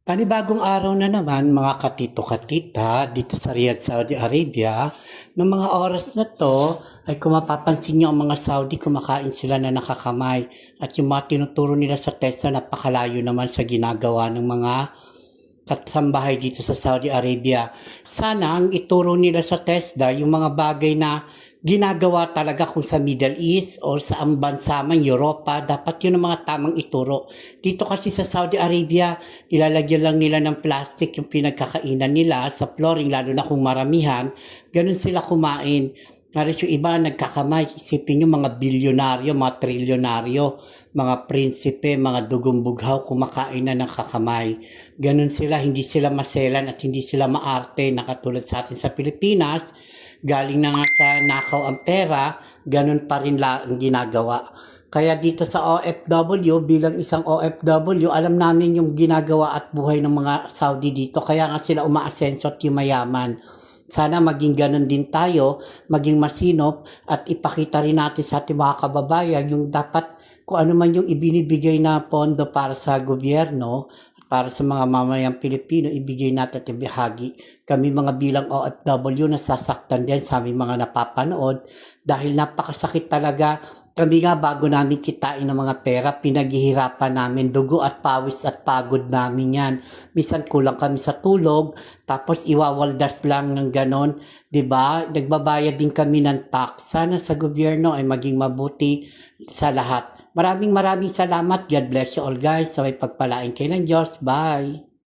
Panibagong araw na naman mga katito-katita dito sa Riyadh, Saudi Arabia. Noong mga oras na to ay kung mapapansin nyo ang mga Saudi kumakain sila na nakakamay at yung mga tinuturo nila sa testa napakalayo naman sa ginagawa ng mga kasambahay dito sa Saudi Arabia. Sana ang ituro nila sa TESDA yung mga bagay na ginagawa talaga kung sa Middle East o sa ang bansa man Europa, dapat yun ang mga tamang ituro. Dito kasi sa Saudi Arabia, nilalagyan lang nila ng plastic yung pinagkakainan nila sa flooring, lalo na kung maramihan, ganun sila kumain. Ngayon yung iba nagkakamay, isipin yung mga bilyonaryo, mga trilyonaryo, mga prinsipe, mga dugong bughaw, kumakain na ng kakamay. Ganun sila, hindi sila maselan at hindi sila maarte na katulad sa atin sa Pilipinas. Galing na nga sa nakaw ang pera, ganun pa rin ang ginagawa. Kaya dito sa OFW, bilang isang OFW, alam namin yung ginagawa at buhay ng mga Saudi dito. Kaya nga sila umaasenso at yumayaman. Sana maging ganun din tayo, maging masinop at ipakita rin natin sa ating mga kababayan yung dapat kung ano man yung ibinibigay na pondo para sa gobyerno, para sa mga mamayang Pilipino, ibigay natin at ibahagi. Kami mga bilang OFW nasasaktan din sa aming mga napapanood dahil napakasakit talaga. Kami nga bago namin kitain ng mga pera, pinaghihirapan namin, dugo at pawis at pagod namin yan. Minsan kulang kami sa tulog, tapos iwawaldas lang ng ganon, 'di ba? Nagbabayad din kami ng tax. Sana sa gobyerno ay maging mabuti sa lahat. Maraming salamat. God bless you all guys. Sabay pagpalain kayo ng Diyos. Bye!